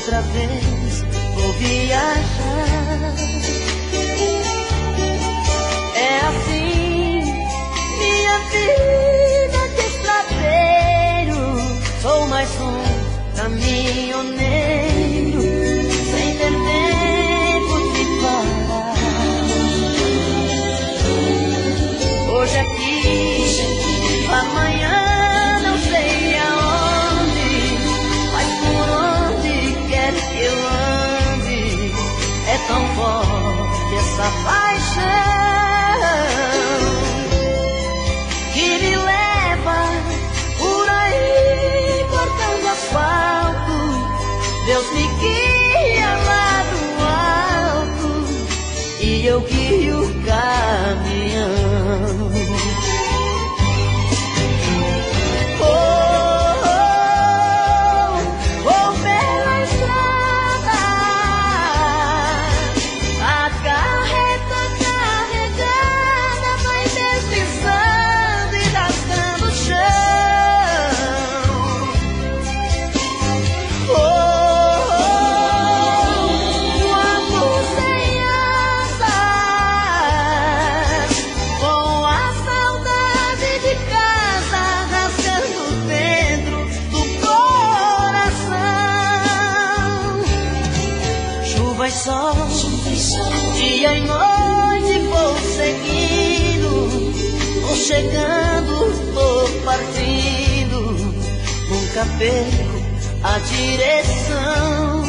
outra vez vou viajar. É assim, minha vida de estradeiro. Sou mais um caminhoneiro, sem ter tempo de parar. Hoje aqui, amanhã não sei aonde, mas por onde quer que eu ande, é tão forte essa paixão que me leva por aí cortando asfalto. Deus me guia lá do alto e eu guio o caminhão. Dia e noite vou seguindo, vou chegando, vou partindo, nunca perco a direção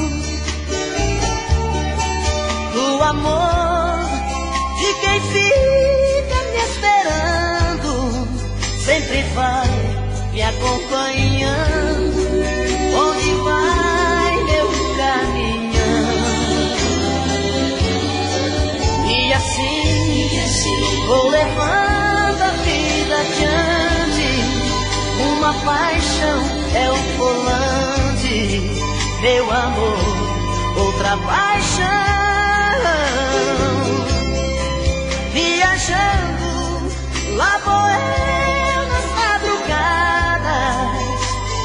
do amor de quem fica me esperando, sempre vai me acompanhando, onde vai meu caminho. E assim vou levando a vida adiante. Uma paixão é um volante, meu amor, outra paixão. Viajando, lá vou eu nas madrugadas,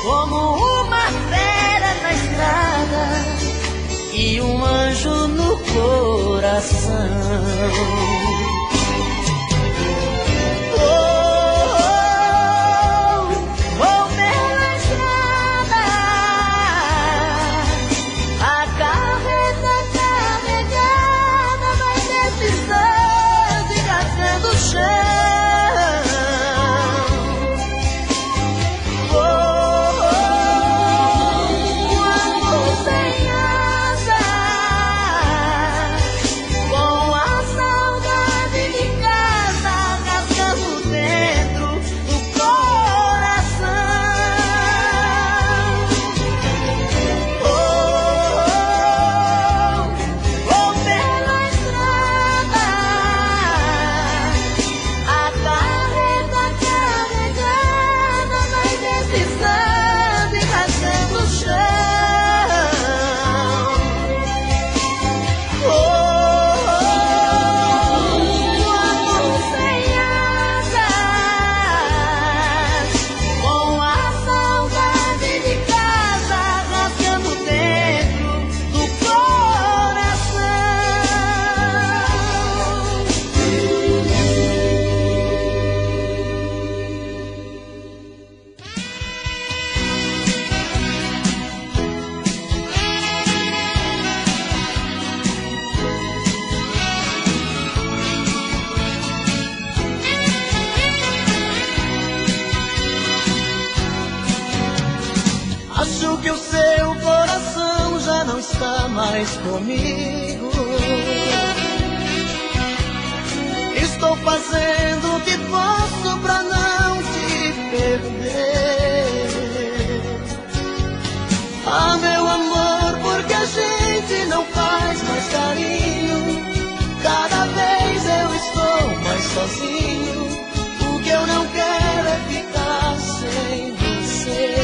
como uma fera na estrada e um anjo no coração. Acho que o seu coração já não está mais comigo. Estou fazendo o que posso pra não te perder. Ah, meu amor, porque a gente não faz mais carinho. Cada vez eu estou mais sozinho. O que eu não quero é ficar sem você.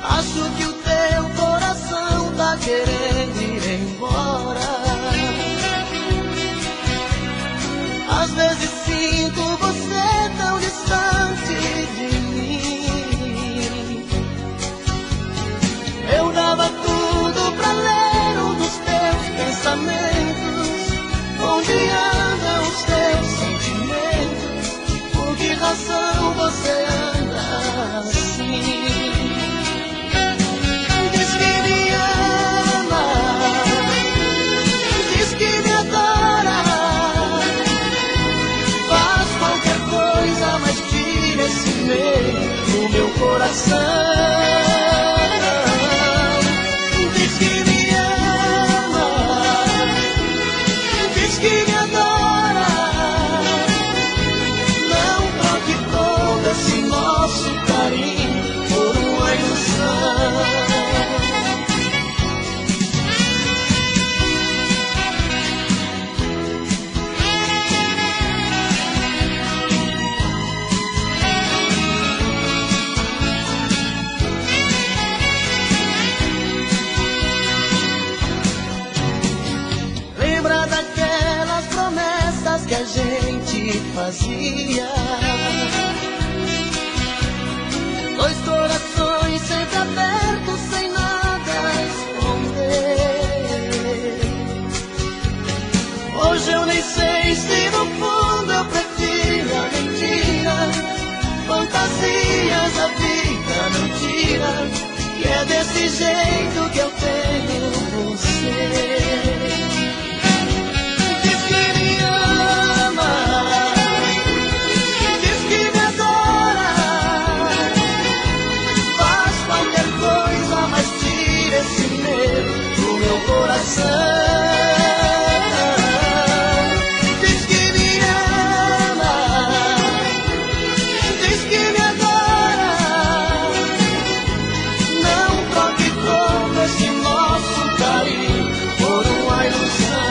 Acho que o teu coração tá querendo ir embora. Às vezes sinto você tão distante de mim. vazia. Dois corações sempre abertos, sem nada a esconder. Hoje eu nem sei se no fundo eu prefiro a mentira. Fantasias a vida não tira, e é desse jeito que eu tenho você. Diz que me ama, diz que me adora, faz qualquer coisa, mas tira esse medo do meu coração. Diz que me ama, diz que me adora, não troque todo esse nosso carinho por uma ilusão.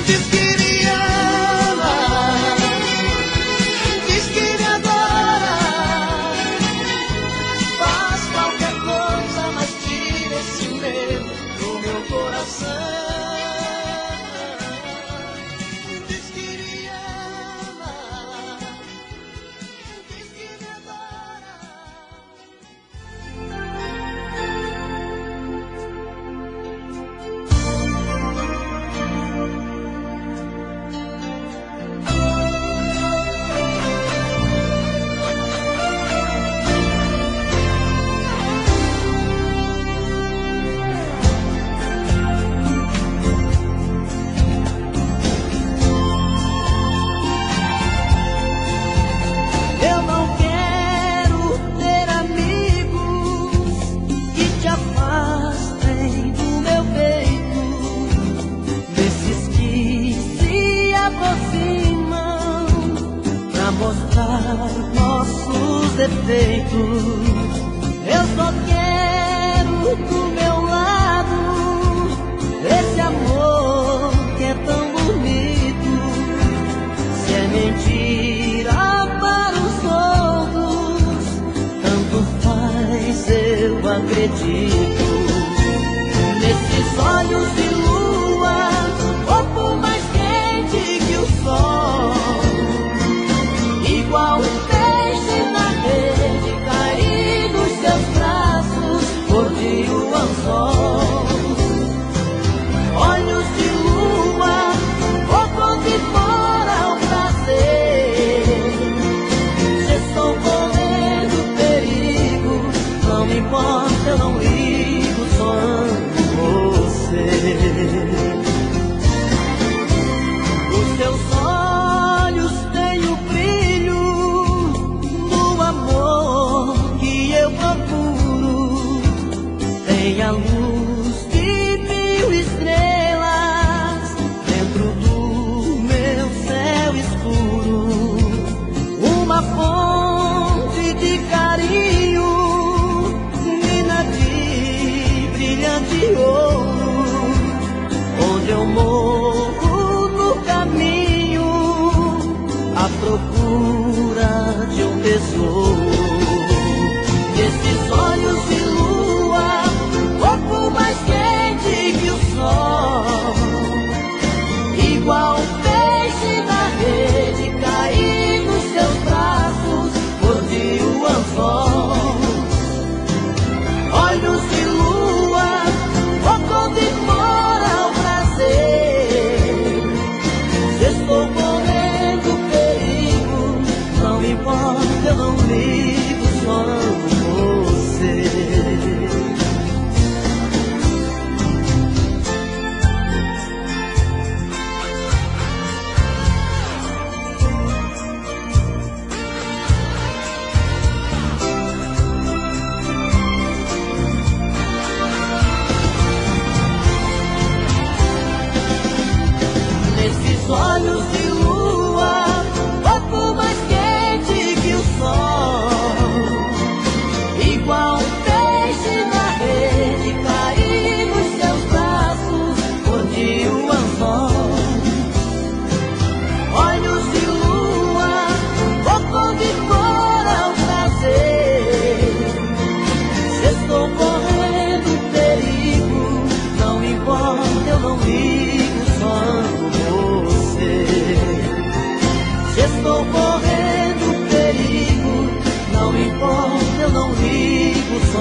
Diz que me ama, diz que me adora, faz qualquer coisa, mas tira esse medo do meu coração. Diz que me ama, diz que me adora. Eu não quero ter amigos que te afastem do meu peito, desses que se aproximam pra mostrar nossos defeitos. Eu só quero do meu lado esse amor que é tão bonito. Se é mentira para os outros, tanto faz, eu acredito. Nesses olhos de lua, corpo mais quente que o sol, igual um peixe na rede, cair nos seus braços, cor de o anzol. Olhos de lua, corpo de fora o prazer. Se estou correndo perigo, não me importa, eu não ligo, só amo você. Os teus olhos têm o brilho do amor que eu procuro, tem a luz de 1000 estrelas dentro do meu céu escuro, uma fonte de carinho, mina de brilhante ouro,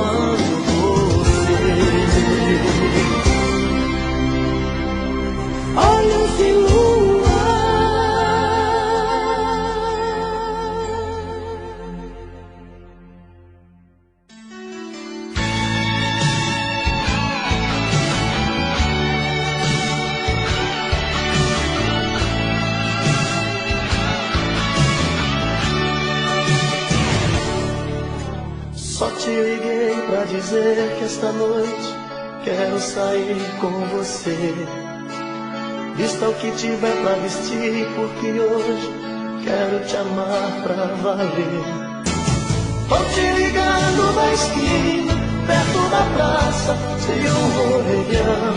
amando você. Olhos de lua, só te liguei pra dizer que esta noite quero sair com você. Vista o que tiver pra vestir, porque hoje quero te amar pra valer. Tô te ligando da esquina, perto da praça, de um orelhão.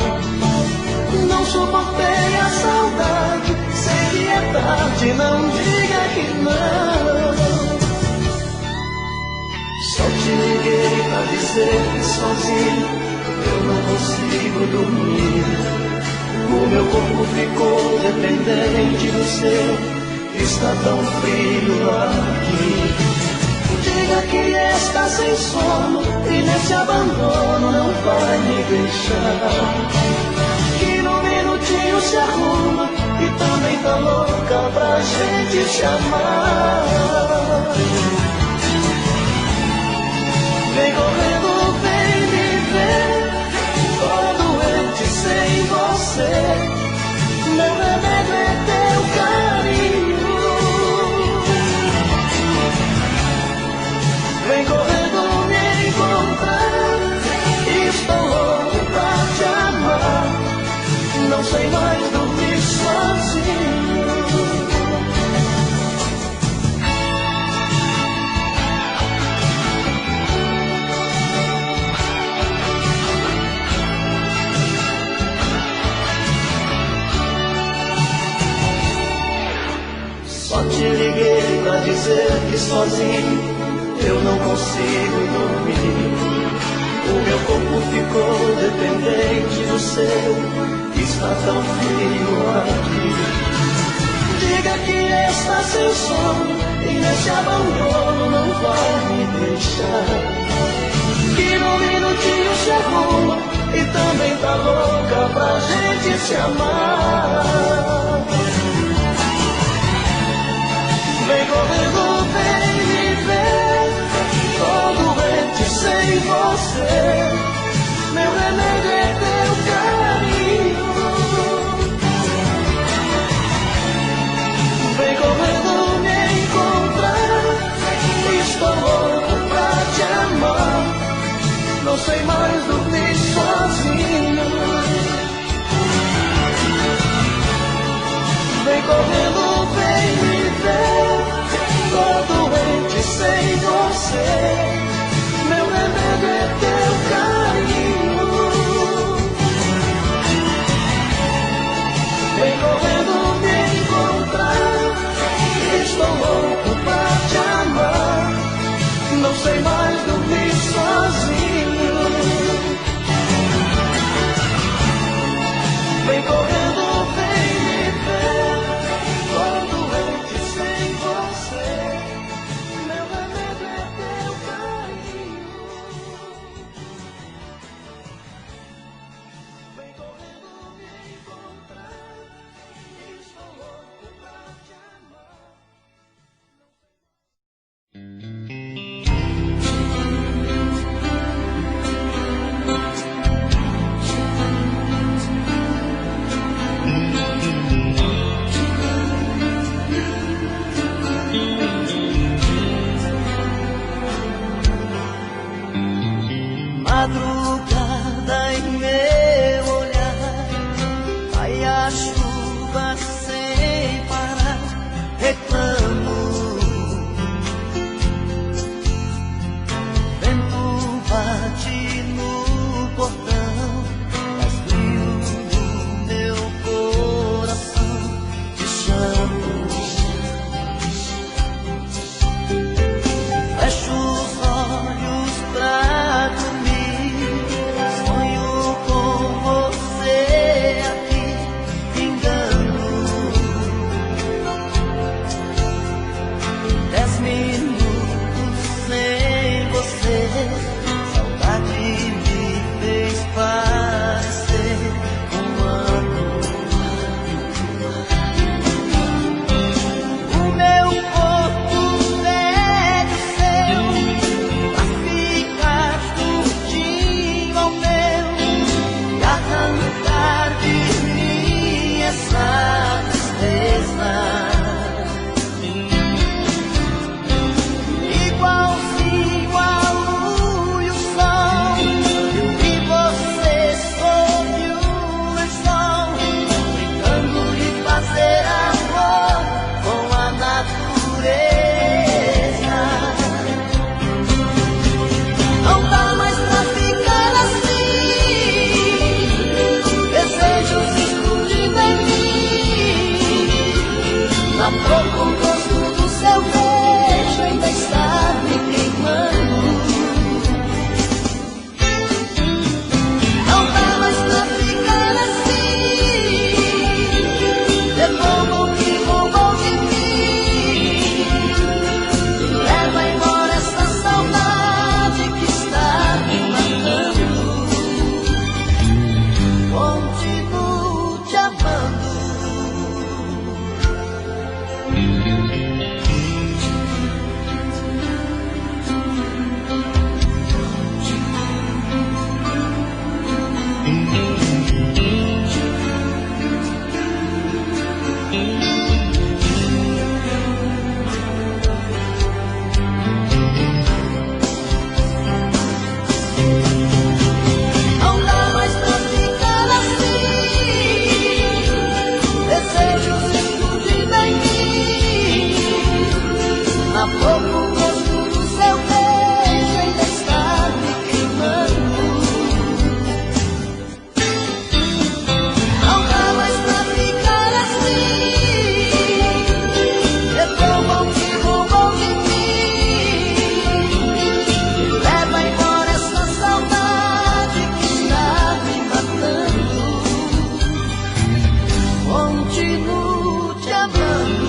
Não suportei a saudade, sei que é tarde, não diga que não. Só te liguei pra dizer que sozinho eu não consigo dormir. O meu corpo ficou dependente do seu, está tão frio aqui. Diga que está sem sono e nesse abandono não vai me deixar. Que no minutinho se arruma e também tá louca pra gente se amar. Vem correndo, vem me ver, tô doente sem você. Meu remédio é teu carinho. Vem correndo me encontrar, estou louco pra te amar. Não sei mais dormir sozinho. Só te liguei pra dizer que sozinho eu não consigo dormir. O meu corpo ficou dependente do seu, está tão frio aqui. Diga que está sem sono e nesse abandono não vai me deixar. Que no minutinho se arruma e também tá louca pra gente se amar. Vem correndo, vem me ver, tô doente sem você. Meu remédio é teu carinho. Vem correndo me encontrar, estou louco pra te amar. Não sei mais dormir sozinho. Vem correndo, vem me ver, tô doente sem você. Meu remédio é teu carinho. Vem correndo me encontrar, estou louco pra te amar. Não sei mais dormir sozinho. Vem correndo, vem me ver, tô doente sem você. Meu remédio é teu carinho. Vem correndo me encontrar, estou louco pra te amar. Madrugada em meu olhar, cai a chuva sem parar, reclamo. Vento bate no portão, faz frio no meu coração, te chamo. Fecho os olhos pra dormir, Não dá mais pra ficar assim. Desejo sinto de bem mim. Há pouco o gosto do seu beijo ainda está me queimando. Não dá mais pra ficar assim. Devolva o que roubou de mim. Me leva embora essa saudade que está me matando. Continuo te amando,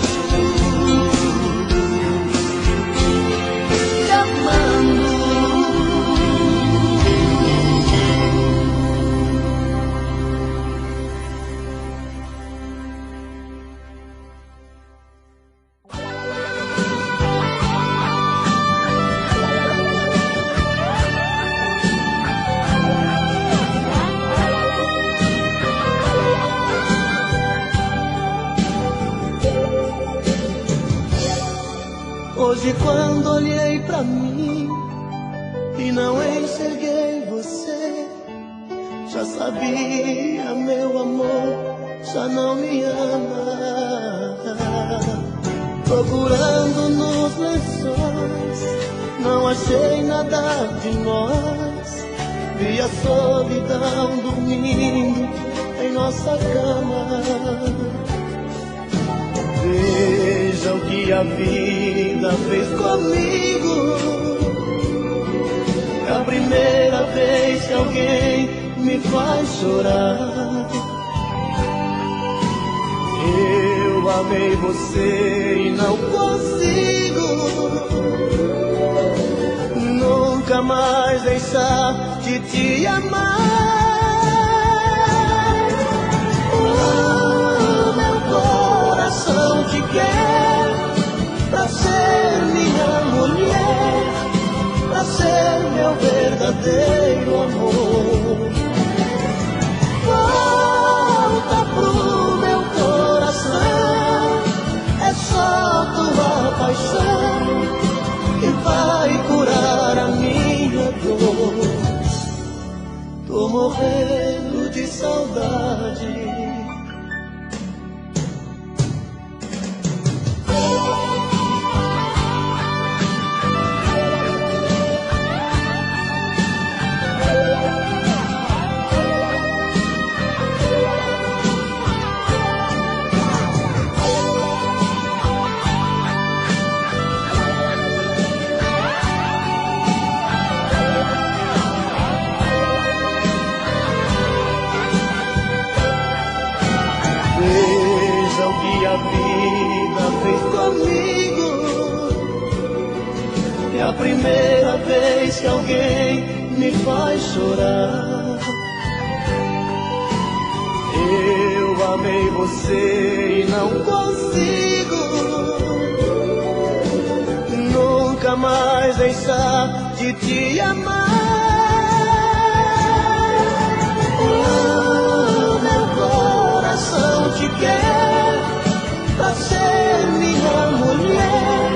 te amando. Hoje quando olhei pra mim e não enxerguei você, já sabia, meu amor, já não me ama. Procurando nos lençóis, não achei nada de nós. Vi a solidão dormindo em nossa cama. Veja o que a vida fez comigo. É a primeira vez que alguém me faz chorar. Eu amei você e não consigo nunca mais deixar de te amar. Meu coração te quer pra ser minha mulher, pra ser meu verdadeiro amor. Volta pro meu coração, é só tua paixão que vai curar a minha dor. Tô morrendo de saudade. Veja o que a vida fez comigo. É a primeira vez que alguém me faz chorar. Eu amei você e não consigo nunca mais deixar de te amar. Meu coração te quer pra ser minha mulher,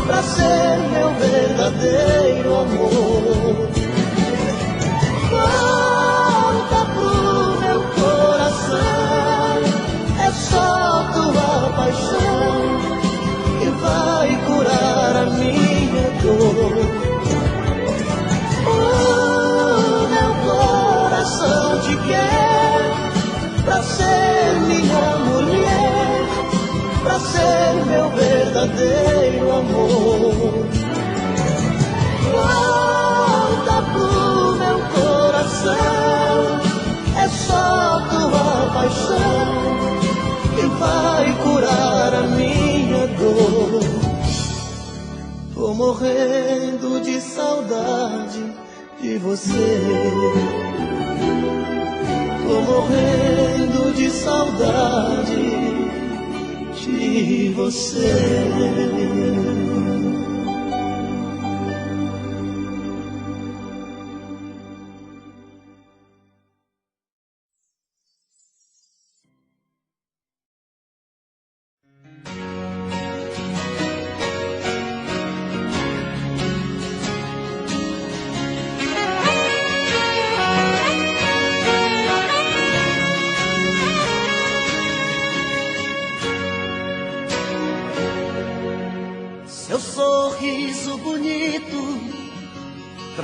pra ser meu verdadeiro amor. Volta pro meu coração, é só tua paixão que vai curar a minha dor. Meu coração te quer pra ser minha mulher, pra ser meu verdadeiro amor. Volta pro meu coração, é só tua paixão que vai curar a minha dor. Tô morrendo de saudade de você. Tô morrendo de saudade de você.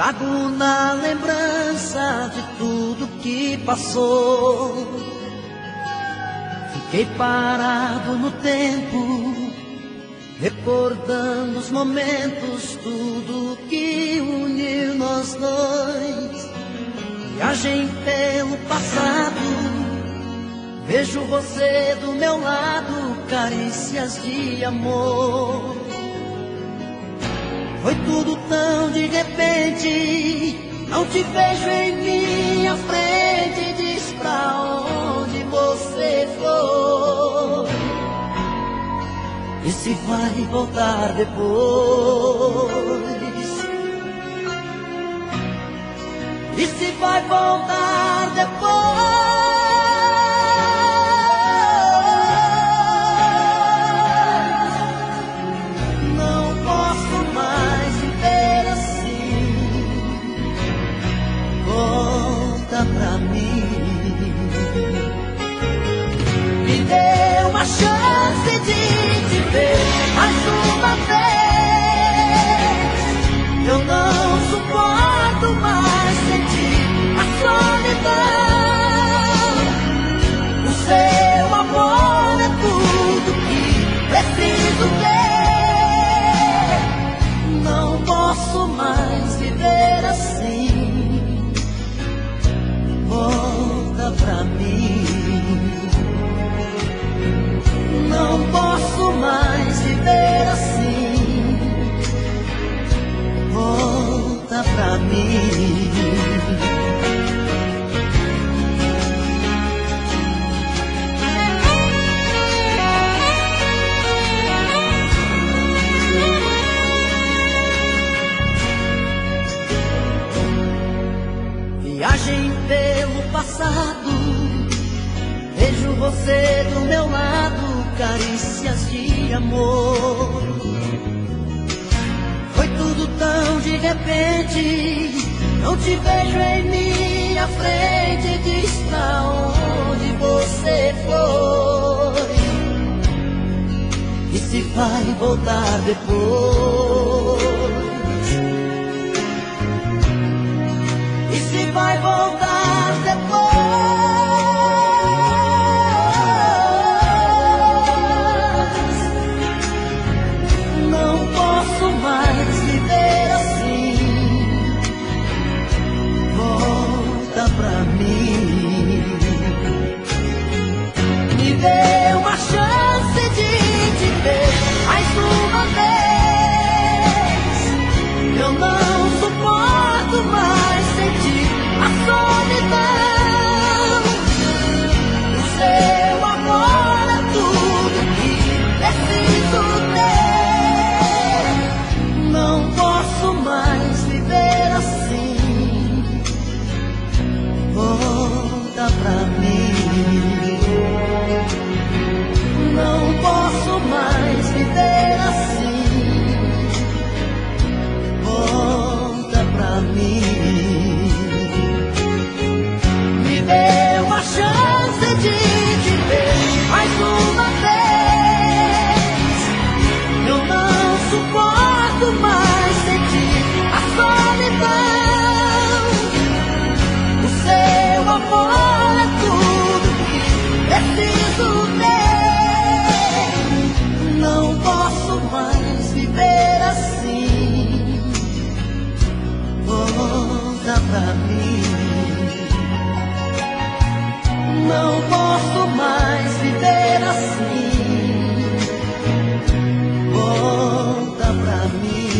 trago na lembrança de tudo que passou. Fiquei parado no tempo, recordando os momentos, tudo que uniu nós dois. Viagem pelo passado, vejo você do meu lado, carícias de amor. Foi tudo tão de repente, não te vejo em minha frente. Diz pra onde você foi e se vai voltar depois. E se vai voltar depois. Pra mim, me dê uma chance de te ver mais uma vez. Eu não suporto mais sentir a solidão. O seu amor é tudo que preciso ter. Não posso mais viver assim. Volta pra mim. Não posso mais viver assim. Volta pra mim. Viagem pelo passado, vejo você do meu lado, carícias de amor. Foi tudo tão de repente, não te vejo em minha frente. Diz pra onde você foi e se vai voltar depois. Vai voltar depois. Não posso mais viver assim. Volta pra mim. Me dê uma chance de te ver mais uma vez. Eu não suporto mais sentir a solidão. O seu amor é tudo que preciso ter. Não posso mais viver assim. Volta pra mim. Não posso mais viver assim. Volta pra mim. Dê uma chance de te ver mais uma vez. Eu não suporto mais sentir a solidão. O seu amor é tudo que preciso ter. Não posso mais viver assim. Volta pra mim. Não posso mais viver assim. Volta pra mim.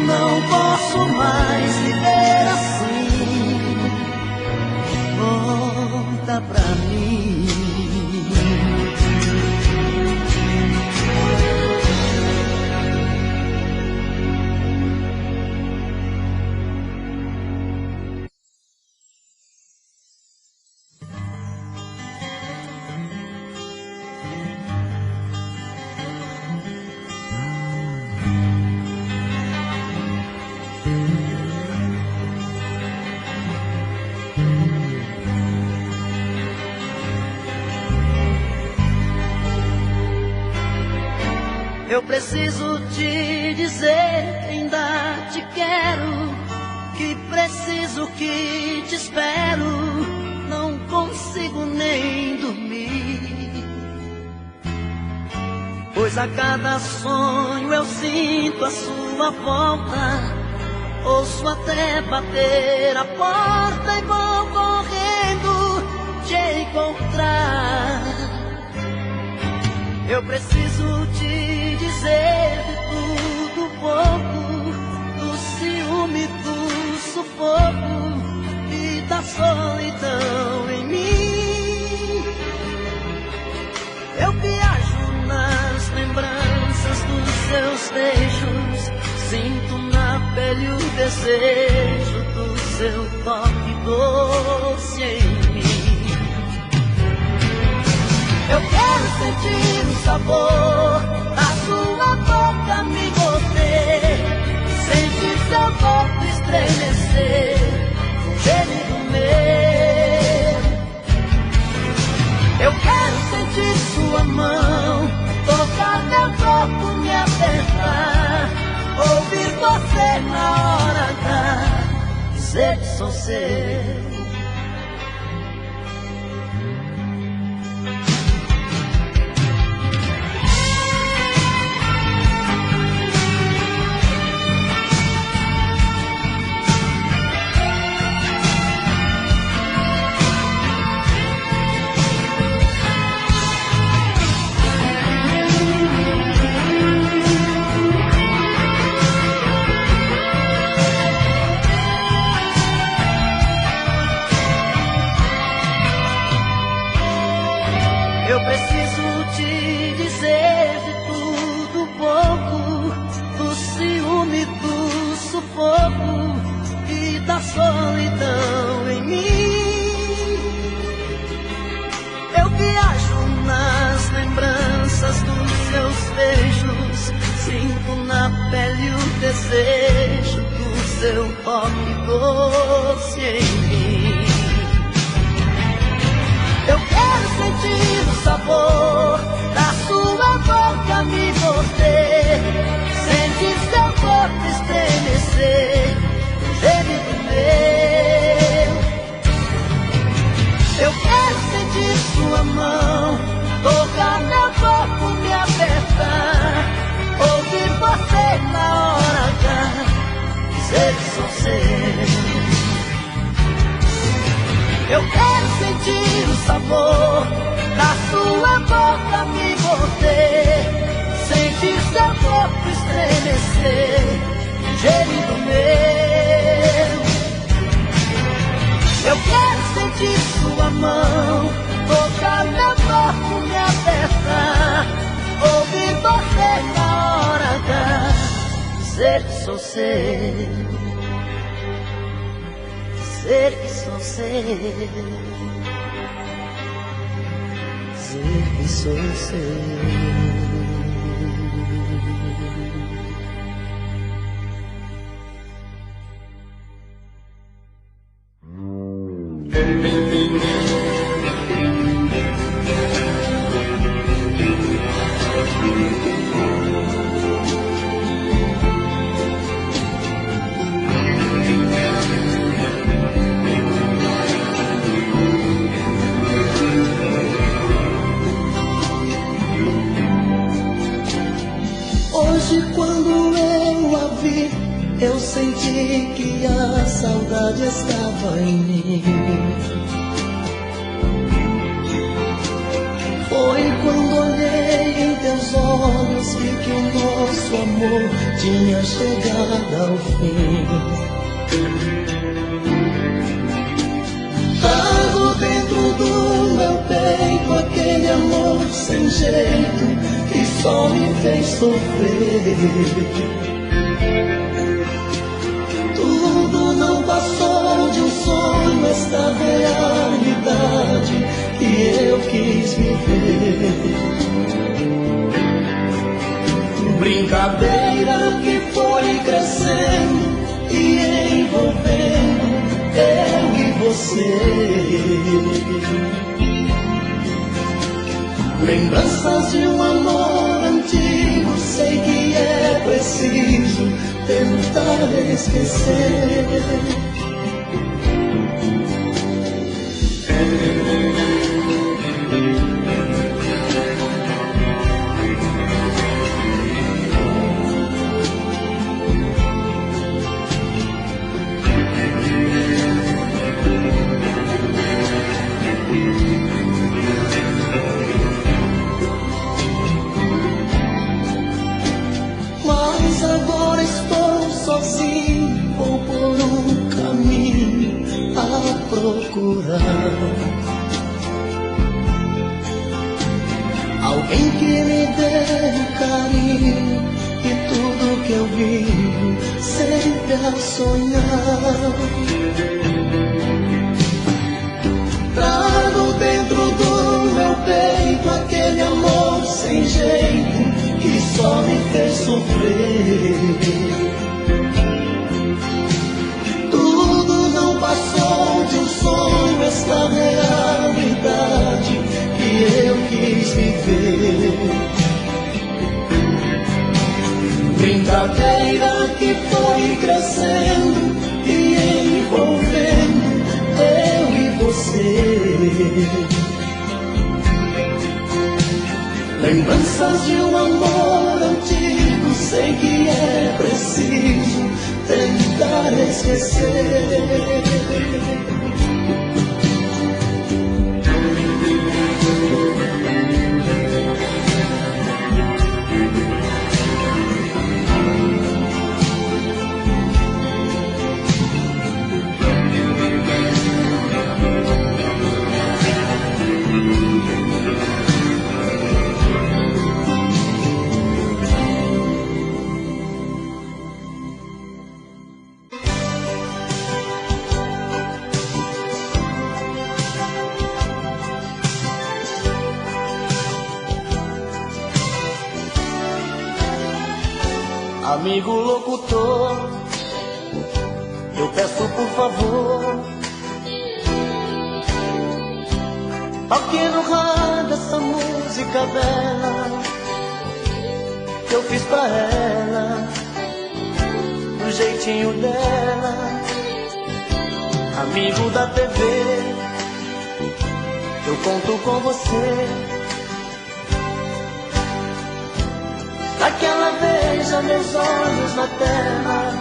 Não posso mais viver assim. Volta pra mim. Eu preciso te dizer que ainda te quero, que preciso, que te espero, não consigo nem dormir. Pois a cada sonho eu sinto a sua volta, ouço até bater a porta e vou correndo te encontrar. Eu preciso te dizer de tudo um pouco, do ciúme, do sufoco e da solidão em mim. Eu viajo nas lembranças dos seus beijos, sinto na pele o desejo do seu toque doce em mim. Eu quero sentir o sabor da sua boca me morder, sentir seu corpo estremecer, o gemido meu. Eu quero sentir sua mão tocar meu corpo, me apertar, ouvir você na hora H, dizer que sou seu. Eu preciso te dizer de tudo um pouco, do ciúme, do sufoco e da solidão em mim. Eu viajo nas lembranças dos seus beijos, sinto na pele o desejo do seu toque doce em mim. Eu quero sentir o sabor da sua boca me morder, sentir seu corpo estremecer, o gemido meu. Eu quero sentir sua mão tocar meu corpo, me apertar, ouvir você na hora H, dizer que sou seu. Eu quero sentir o sabor da sua boca me morder, sentir seu corpo estremecer, o gemido meu. Eu quero sentir sua mão tocar meu corpo, me apertar, ouvir você na hora H, dizer que sou seu. Dizer que sou seu, dizer que sou seu. Hoje quando eu a vi, eu senti que a saudade estava em mim. Foi quando olhei em teus olhos, vi que o nosso amor tinha chegado ao fim. Trago dentro do meu peito aquele amor sem jeito que só me fez sofrer. Tudo não passou de um sonho, esta realidade que eu quis viver. Brincadeira que foi crescendo e envolvendo eu e você. Lembranças de um amor antigo sem preciso tentar esquecer. Mas agora estou sozinho, vou por um caminho a procurar alguém que me dê um carinho e tudo que eu vivo sempre a sonhar. Trago dentro do meu peito aquele amor sem jeito que só me fez sofrer. Tudo não passou de um sonho, esta realidade que eu quis viver. Brincadeira que foi crescendo e envolvendo eu e você. Lembranças de um amor antigo, sei que é preciso tentar esquecer. Amigo locutor, eu peço por favor, toque no rádio essa música bela que eu fiz pra ela, do jeitinho dela. Amigo da TV, eu conto com você, pra que ela veja meus olhos na terra,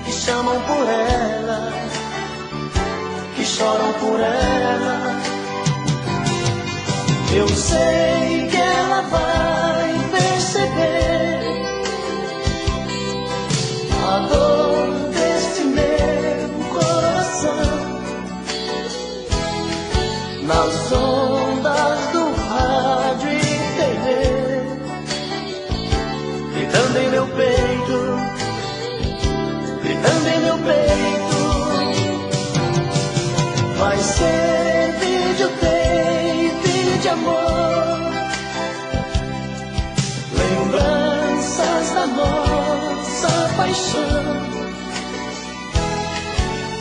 que chamam por ela, que choram por ela. Eu sei que ela vai perceber a dor deste meu coração nas ondas do rádio e TV, gritando em meu peito, gritando em meu peito. Vai ser videotape de amor, lembranças da nossa paixão.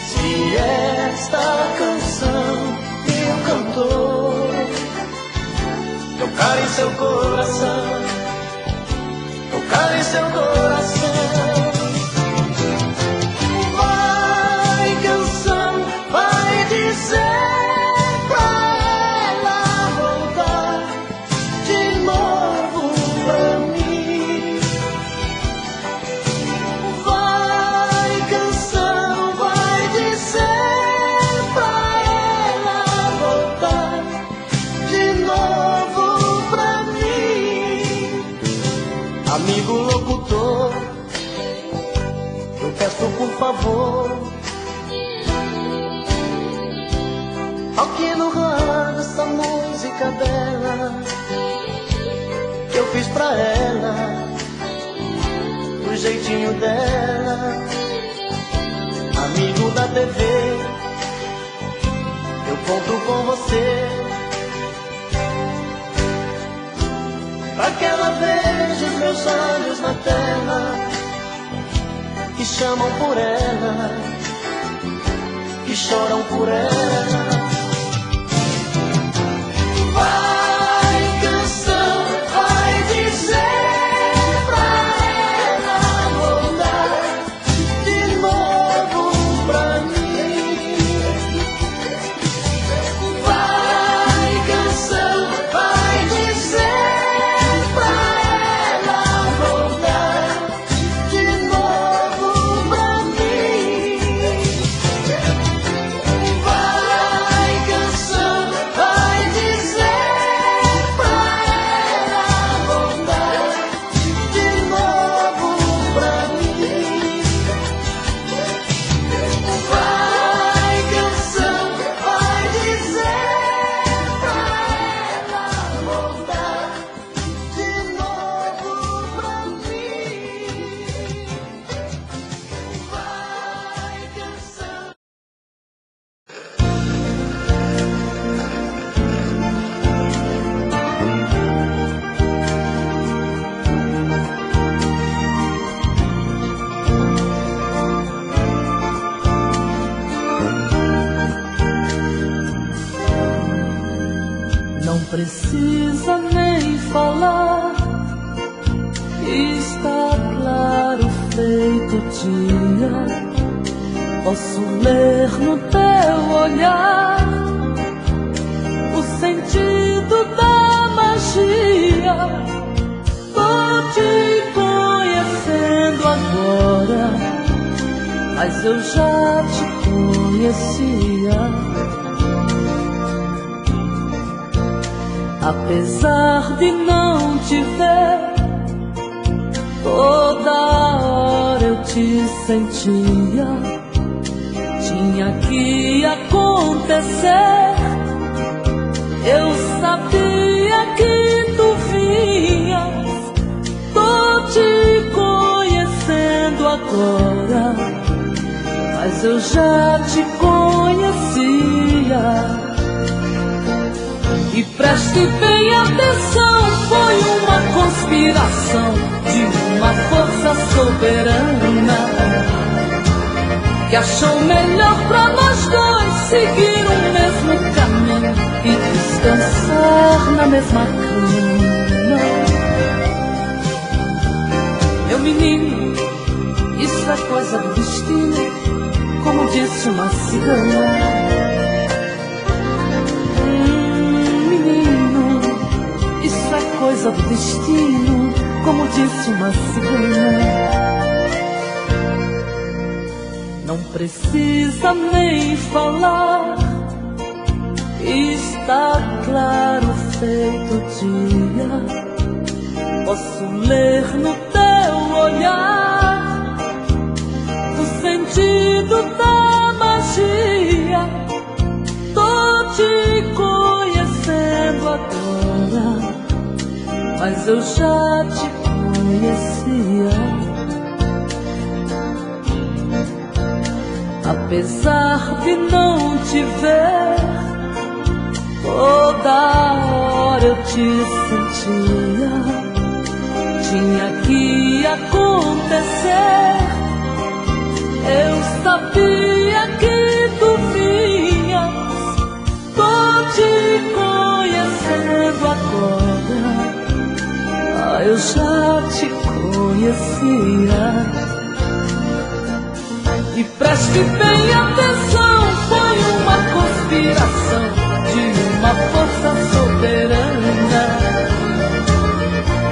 Se esta canção meu cantor tocar em seu coração, tocar em seu coração. Vai canção, vai dizer pra ela voltar de novo pra mim. Vai canção, vai dizer pra ela voltar de novo pra mim. Amigo locutor, eu peço por favor, toque no rádio essa música dela que eu fiz pra ela, do jeitinho dela. Amigo da TV, eu conto com você, pra que ela veja os meus olhos na tela, que chamam por ela, que choram por ela. Vai canção, vai dizer pra precisa nem falar, está claro feito dia. Posso ler no teu olhar o sentido da magia. Tô te conhecendo agora, mas eu já te conhecia. Apesar de não te ver, toda hora eu te sentia. Tinha que acontecer, eu sabia que tu vinhas. Tô te conhecendo agora, mas eu já te conhecia. E preste bem atenção, foi uma conspiração de uma força soberana que achou melhor pra nós dois seguir o mesmo caminho e descansar na mesma cama. Meu menino, isso é coisa do destino, como disse uma cigana. Isso é coisa do destino, como disse uma cigana. Não precisa nem falar, está claro feito dia. Posso ler no teu olhar o sentido da magia. Tô te conhecendo agora, mas eu já te conhecia. Apesar de não te ver, toda hora eu te sentia. Tinha que acontecer, eu sabia que tu vinhas. Tô te conhecendo agora, eu já te conhecia. E preste bem atenção, foi uma conspiração de uma força soberana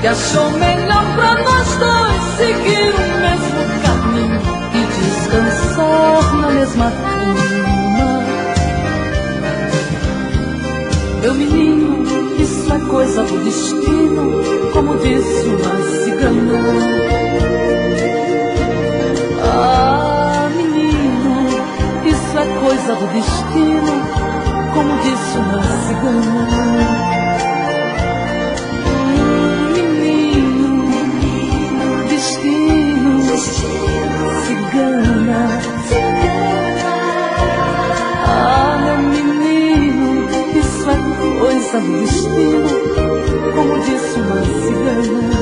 que achou melhor pra nós dois seguir o mesmo caminho e descansar na mesma cama. Meu menino, isso é coisa do destino, como disse uma cigana. Ah, menino, isso é coisa do destino, como disse uma cigana. Menino, destino, cigana. Ah, meu menino, isso é coisa do destino, como disse uma cigana.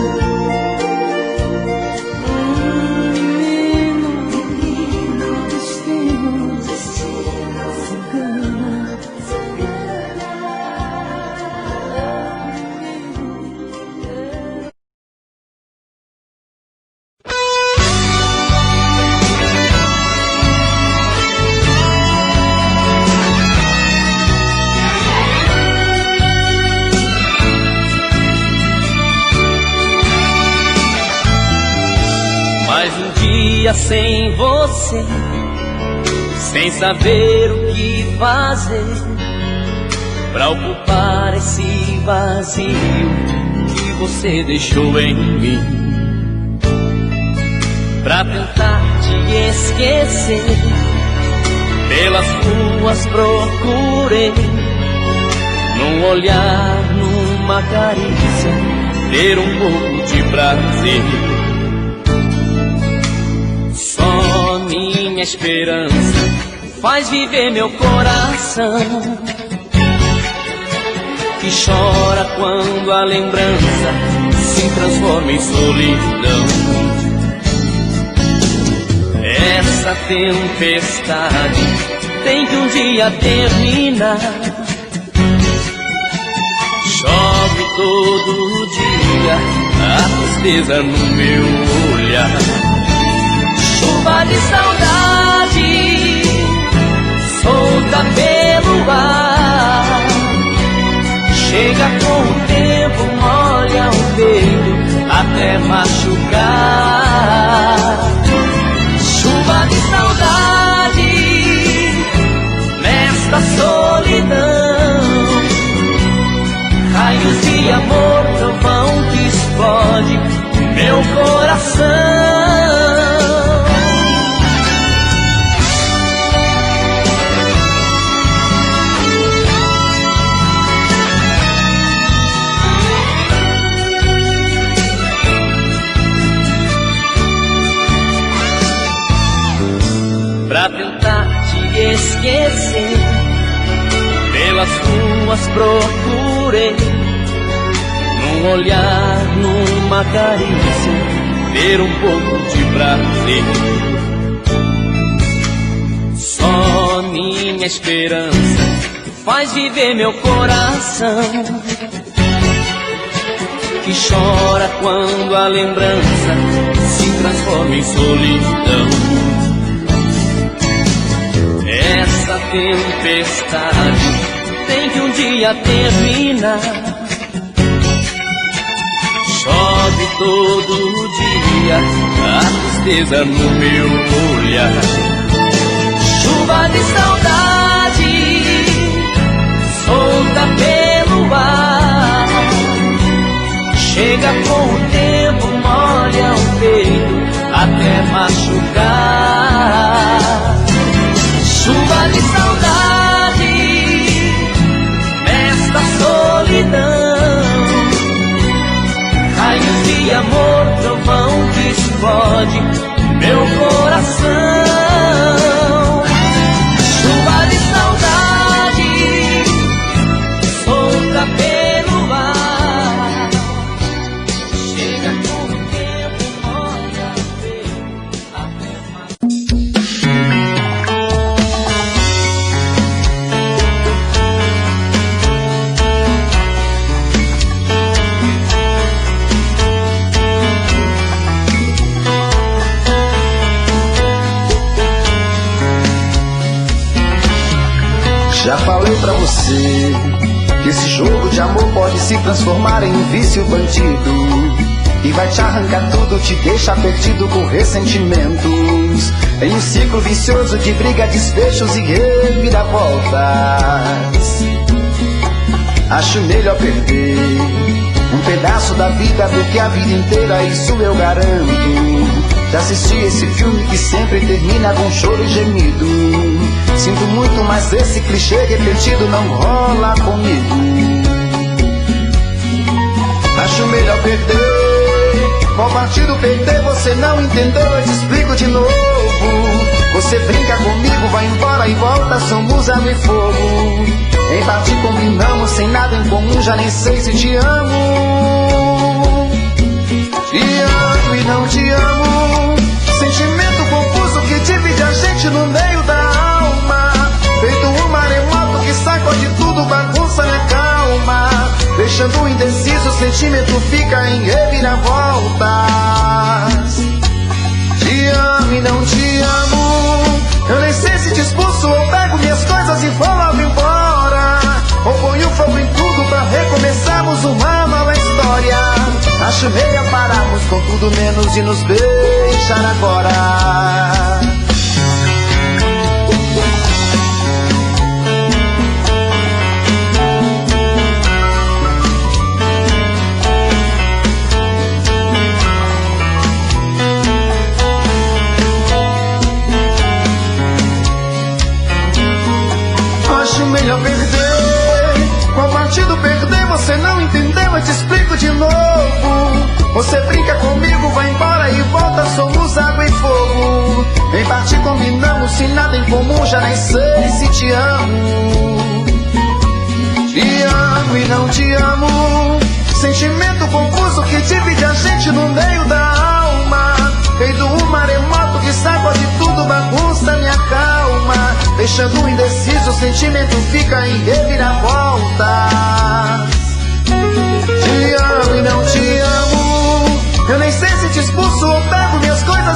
Sem você, sem saber o que fazer pra ocupar esse vazio que você deixou em mim. Pra tentar te esquecer, pelas ruas procurei, num olhar, numa carícia, ter um pouco de prazer. Só minha esperança faz viver meu coração, que chora quando a lembrança se transforma em solidão. Essa tempestade tem que um dia terminar. Chove todo dia a tristeza no meu olhar. Chuva de saudade solta pelo ar, chega com o tempo, molha o peito até machucar. Chuva de saudade nesta solidão, raios de amor, trovão que explode meu coração. Pra tentar te esquecer, pelas ruas procurei, num olhar, numa carícia, ter um pouco de prazer. Só minha esperança faz viver meu coração, que chora quando a lembrança se transforma em solidão. Essa tempestade tem que um dia terminar. Chove todo dia a tristeza no meu olhar. Chuva de saudade solta pelo ar, chega com o tempo, molha o peito até machucar. Chuva de saudade nesta solidão, raios de amor, trovão que explode meu coração. Chuva de saudade solta pelo ar, chega com o tempo, molha o peito até machucar. Já falei pra você que esse jogo de amor pode se transformar em um vício bandido, e vai te arrancar tudo, te deixar perdido com ressentimentos, em um ciclo vicioso de briga, desfechos e reviravoltas. Acho melhor perder um pedaço da vida do que a vida inteira, isso eu garanto. Já assisti esse filme que sempre termina com choro e gemido. Sinto muito, mas esse clichê repetido não rola comigo. Acho melhor perder. Qual partido perder? Você não entendeu, eu te explico de novo. Você brinca comigo, vai embora e volta, somos água e fogo. Em parte combinamos, sem nada em comum, já nem sei se te amo. Te amo e não te amo, sentimento confuso que divide a gente no meio da alma. Feito um maremoto que sacode tudo, bagunça minha calma, deixando indeciso, o sentimento fica em reviravoltas. Te amo e não te amo, eu nem sei se te expulso ou pego minhas coisas e vou logo embora, ou ponho fogo em tudo pra recomeçarmos uma nova história. Acho melhor pararmos com tudo menos de nos beijar agora. Acho melhor perder. Qual partido perder? Você não entendeu, eu te explico de novo. Você brinca comigo, vai embora e volta, somos água e fogo. Em parte combinamos, se nada em comum, já nem sei se te amo. Te amo e não te amo, sentimento confuso que divide a gente no meio da alma. Feito um maremoto que sacode tudo, bagunça minha calma, deixando indeciso, o sentimento fica em reviravoltas.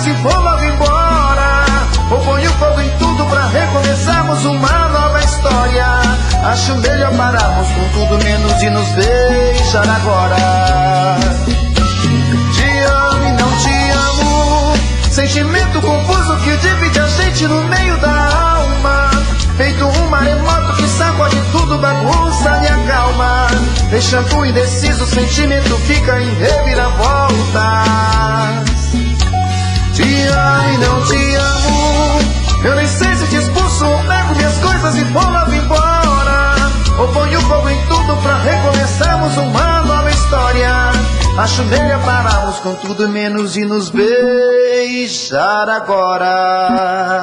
coisas e vou logo embora. Ou ponho fogo em tudo pra recomeçarmos uma nova história. Acho melhor pararmos com tudo menos de nos beijar agora. Te amo e não te amo, sentimento confuso que divide a gente no meio da alma. Feito um maremoto que sacode tudo, bagunça e acalma. Deixando indeciso, o sentimento fica em reviravoltas. Te amo e não te amo, eu nem sei se te expulso ou pego minhas coisas e vou logo embora. Ou ponho fogo em tudo pra recomeçarmos uma nova história. Acho melhor pararmos com tudo menos de nos beijar agora.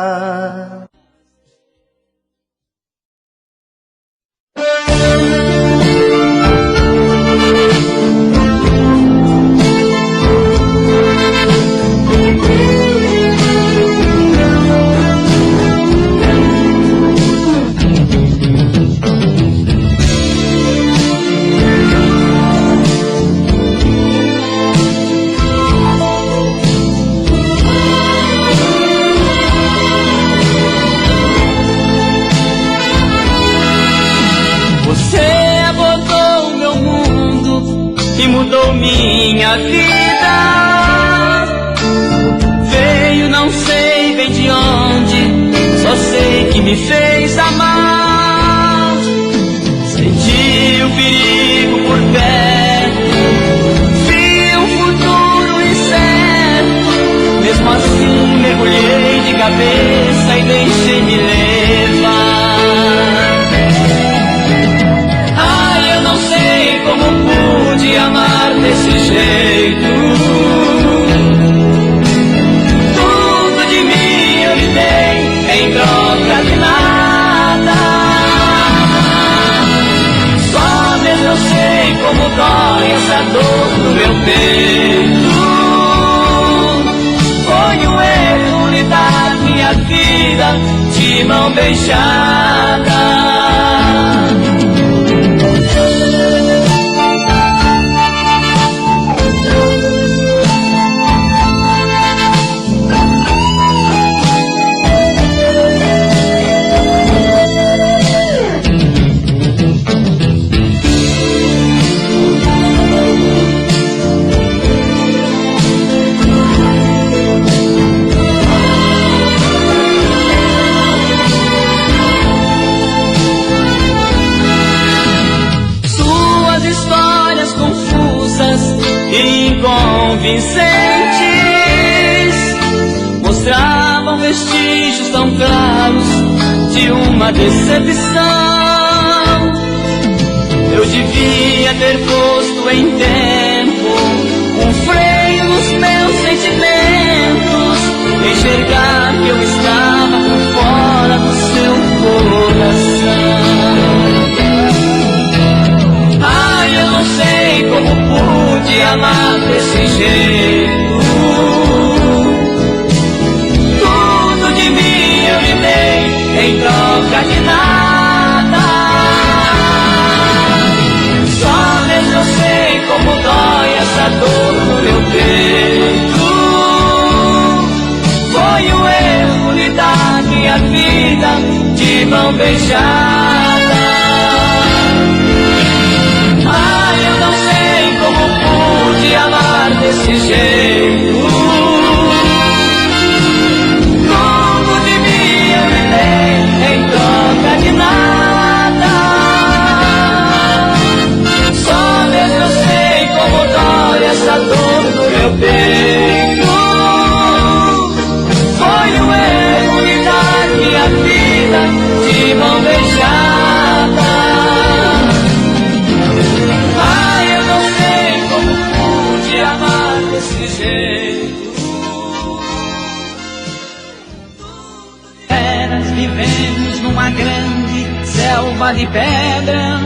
Mudou minha vida. Veio não sei bem de onde, só sei que me fez amar. Senti o perigo por perto, vi um futuro incerto. Mesmo assim mergulhei de cabeça e deixei me levar. Ai, eu não sei como pude amar desse jeito. Tudo de mim eu lhe dei em troca de nada. Só mesmo eu sei como dói essa dor no meu peito. Foi um erro lhe dar minha vida de mão beijada. Inconvincentes mostravam vestígios tão claros de uma decepção. Eu devia ter posto em tempo um freio nos meus sentimentos, enxergar que eu estava por fora do seu coração. Ai, eu não sei como pude amar desse jeito. Tudo de mim eu lhe dei em troca de nada. Só mesmo eu sei como dói essa dor no meu peito. Foi um erro lhe dar minha vida de mão beijada. Ai, eu não sei como pude amar desse jeito. Tudo de mim eu lhe dei em troca de nada. Só mesmo eu sei como dói essa dor no meu peito. Foi um erro lhe dar minha vida de mão beijada. Vivemos numa grande selva de pedra,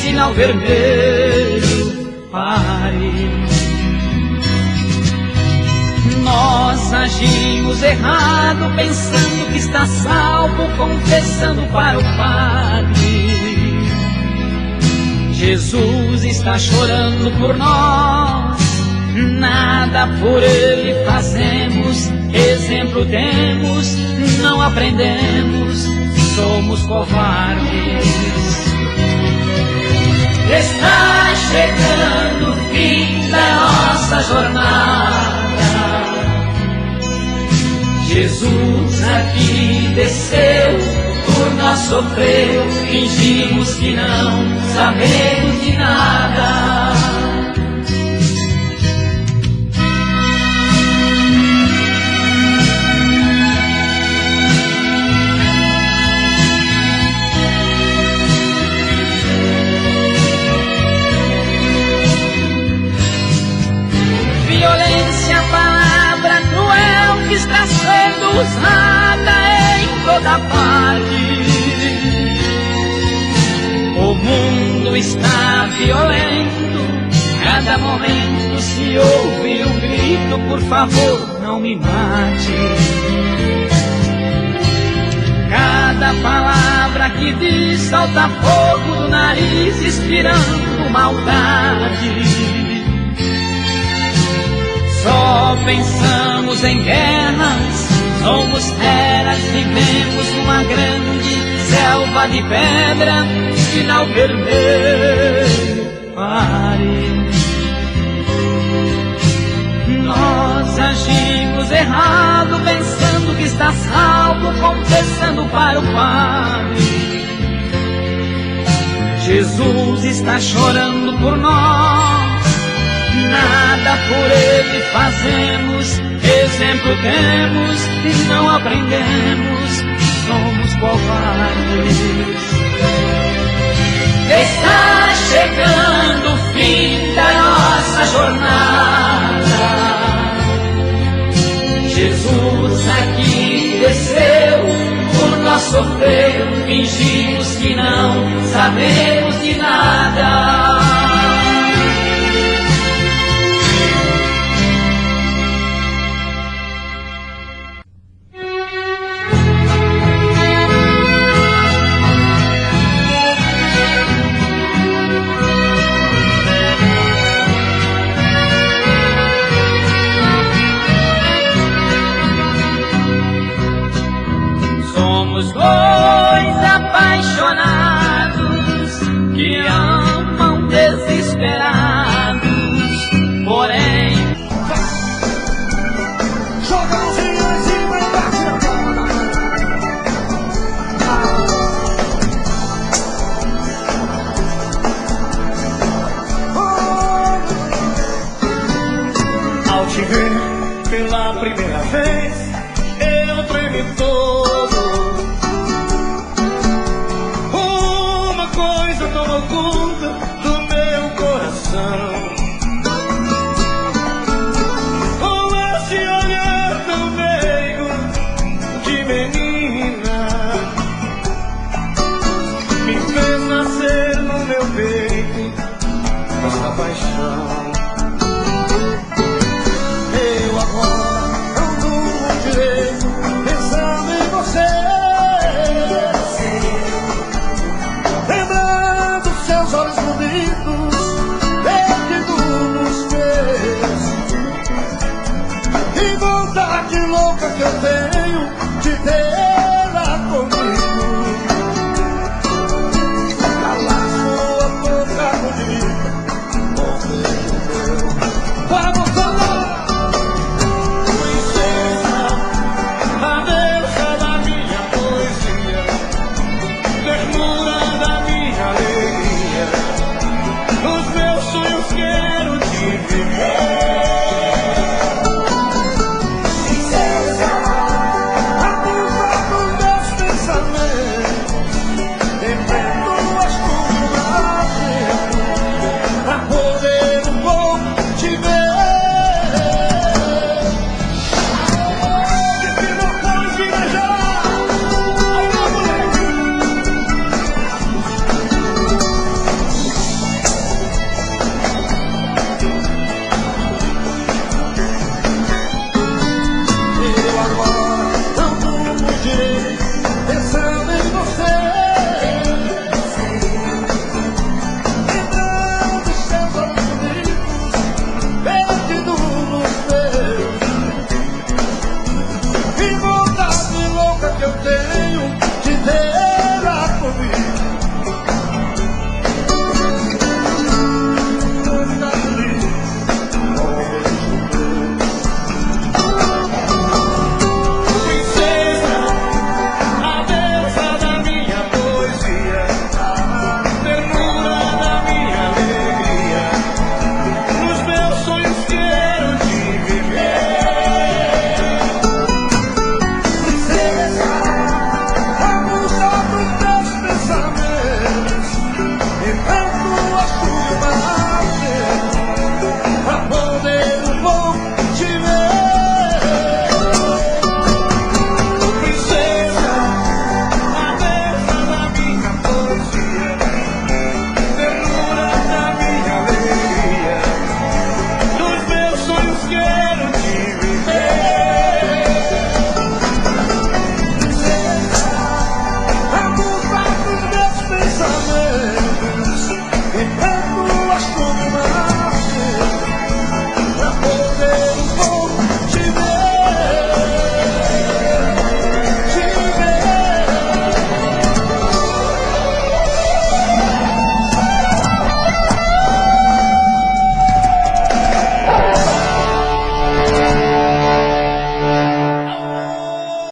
sinal vermelho, pare. Nós agimos errado, pensando que está salvo, confessando para o Padre. Jesus está chorando por nós, nada por ele fazemos, exemplo temos, não aprendemos, somos covardes. Está chegando o fim da nossa jornada. Jesus aqui desceu, por nós sofreu, fingimos que não sabemos de nada. Violência, palavra cruel que está sendo usada em toda parte. O mundo está violento, cada momento se ouve um grito: por favor, não me mate. Cada palavra que diz salta fogo do nariz, inspirando maldade. Só pensamos em guerras, somos feras, vivemos numa grande selva de pedra, sinal vermelho, pare. Nós agimos errado, pensando que está salvo, confessando para o Padre. Jesus está chorando por nós, nada por ele fazemos, exemplo temos e não aprendemos, somos covardes. Está chegando o fim da nossa jornada. Jesus aqui desceu, por nós sofreu, fingimos que não sabemos de nada. Somos dois apaixonados que amam desesperados, porém joga a mãozinha em cima e bate na palma. Ao te ver pela primeira vez, eu tremi todo. Uma coisa tão loucura ruas como nascer.